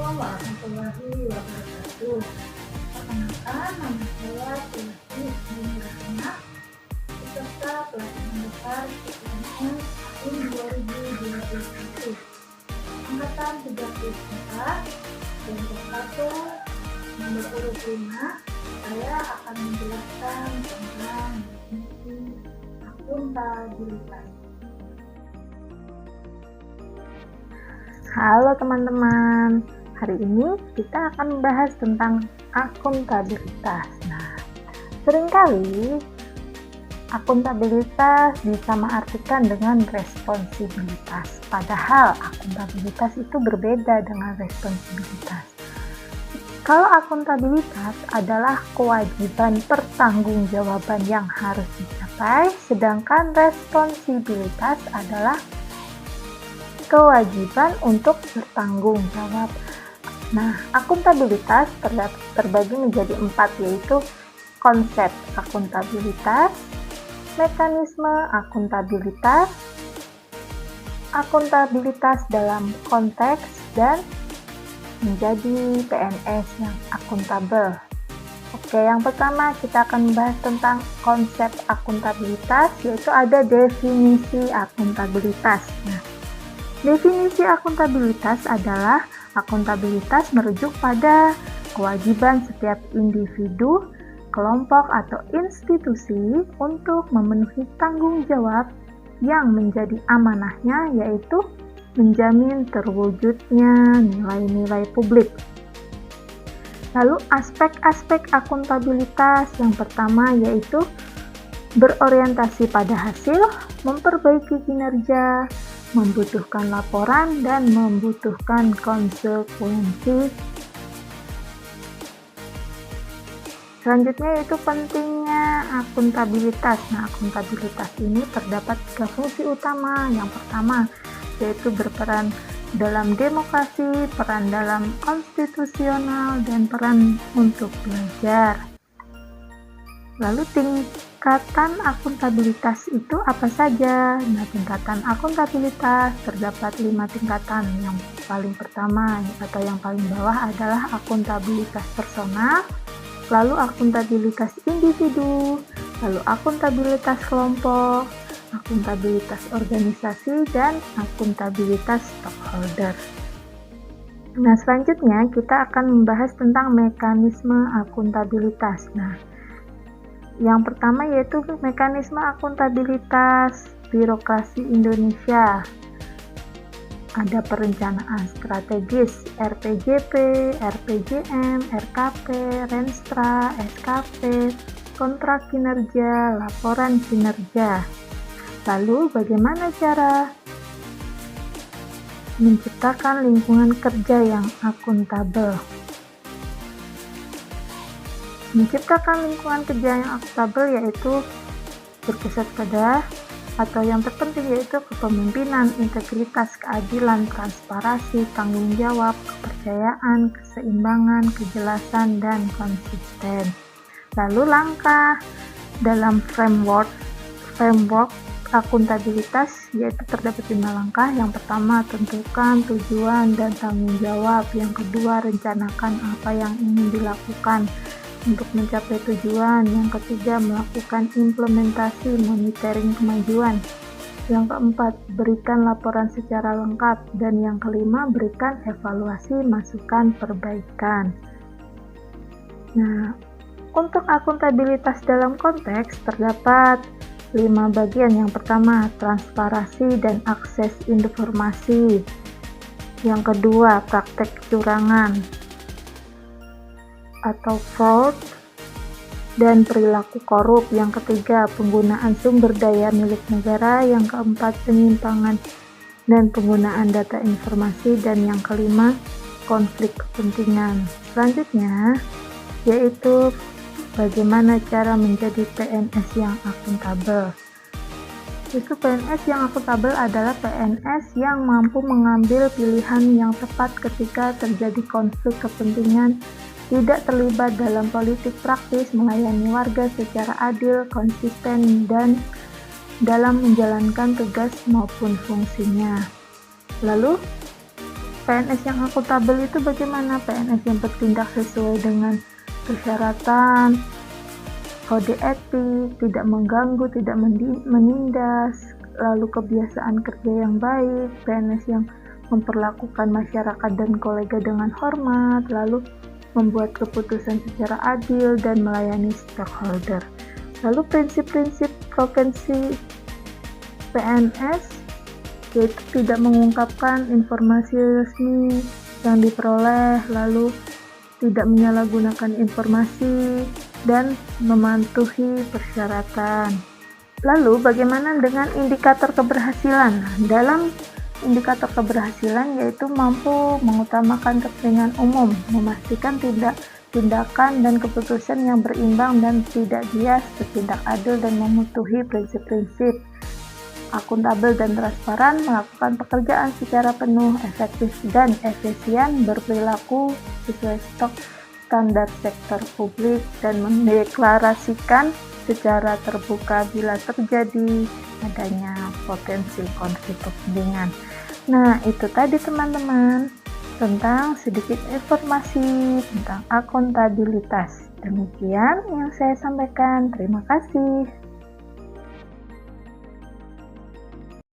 warahmatullahi wabarakatuh. Perkenalkan, nama saya Sulasi Rahma, peserta pelatihan besar PNS tahun 2021, angkatan 34, dan satu nomor urut 5. Saya akan menjelaskan tentang definisi akuntabilitas. Halo teman-teman, hari ini kita akan membahas tentang akuntabilitas. Nah, seringkali akuntabilitas disamaartikan dengan responsibilitas, padahal akuntabilitas itu berbeda dengan responsibilitas. Kalau akuntabilitas adalah kewajiban pertanggungjawaban yang harus dicapai, sedangkan responsibilitas adalah kewajiban untuk bertanggung jawab. Nah, akuntabilitas terbagi menjadi 4, yaitu konsep akuntabilitas, mekanisme akuntabilitas, akuntabilitas dalam konteks, dan menjadi PNS yang akuntabel. Oke, yang pertama kita akan membahas tentang konsep akuntabilitas, yaitu ada definisi akuntabilitas. Nah, definisi akuntabilitas adalah akuntabilitas merujuk pada kewajiban setiap individu, kelompok, atau institusi untuk memenuhi tanggung jawab yang menjadi amanahnya, yaitu menjamin terwujudnya nilai-nilai publik. Lalu aspek-aspek akuntabilitas yang pertama yaitu berorientasi pada hasil, memperbaiki kinerja, membutuhkan laporan, dan membutuhkan konsekuensi. Selanjutnya yaitu pentingnya akuntabilitas. Nah, akuntabilitas ini terdapat 3 fungsi utama. Yang pertama yaitu berperan dalam demokrasi, peran dalam konstitusional, dan peran untuk belajar. Lalu tingkatan akuntabilitas itu apa saja? Nah, tingkatan akuntabilitas terdapat 5 tingkatan. Yang paling pertama atau yang paling bawah adalah akuntabilitas personal, lalu akuntabilitas individu, lalu akuntabilitas kelompok, akuntabilitas organisasi, dan akuntabilitas stakeholder. Nah, selanjutnya kita akan membahas tentang mekanisme akuntabilitas. Nah, yang pertama yaitu mekanisme akuntabilitas birokrasi Indonesia. Ada perencanaan strategis, RPJP, RPJM, RKP, Renstra, SKP, kontrak kinerja, laporan kinerja. Lalu bagaimana cara menciptakan lingkungan kerja yang akuntabel? Menciptakan lingkungan kerja yang akuntabel yaitu berpusat pada atau yang terpenting yaitu kepemimpinan, integritas, keadilan, transparansi, tanggung jawab, kepercayaan, keseimbangan, kejelasan, dan konsisten. Lalu langkah dalam framework akuntabilitas yaitu terdapat 5 langkah. Yang pertama, tentukan tujuan dan tanggung jawab. Yang kedua, rencanakan apa yang ingin dilakukan untuk mencapai tujuan. Yang ketiga, melakukan implementasi monitoring kemajuan. Yang keempat, berikan laporan secara lengkap. Dan yang kelima, berikan evaluasi masukan perbaikan. Nah, untuk akuntabilitas dalam konteks terdapat 5 bagian. Yang pertama, transparansi dan akses informasi. Yang kedua, praktek kecurangan atau fraud dan perilaku korup. Yang ketiga, penggunaan sumber daya milik negara. Yang keempat, penyimpangan dan penggunaan data informasi. Dan yang kelima, konflik kepentingan. Selanjutnya yaitu bagaimana cara menjadi PNS yang akuntabel. Itu PNS yang akuntabel adalah PNS yang mampu mengambil pilihan yang tepat ketika terjadi konflik kepentingan, tidak terlibat dalam politik praktis, melayani warga secara adil, konsisten, dan dalam menjalankan tugas maupun fungsinya. Lalu PNS yang akuntabel itu bagaimana? PNS yang bertindak sesuai dengan persyaratan, kode etik, tidak mengganggu, tidak menindas, lalu kebiasaan kerja yang baik, PNS yang memperlakukan masyarakat dan kolega dengan hormat, lalu membuat keputusan secara adil dan melayani stakeholder. Lalu prinsip-prinsip profesi PNS yaitu tidak mengungkapkan informasi resmi yang diperoleh, lalu tidak menyalahgunakan informasi, dan mematuhi persyaratan. Lalu bagaimana dengan indikator keberhasilan? Dalam indikator keberhasilan yaitu mampu mengutamakan kepentingan umum, memastikan tindakan dan keputusan yang berimbang dan tidak bias, bertindak adil dan mematuhi prinsip-prinsip akuntabel dan transparan, melakukan pekerjaan secara penuh, efektif dan efisien, berperilaku sesuai standar sektor publik, dan mendeklarasikan secara terbuka bila terjadi adanya potensi konflik kepentingan. Nah, itu tadi teman-teman tentang sedikit informasi tentang akuntabilitas. Demikian yang saya sampaikan. Terima kasih.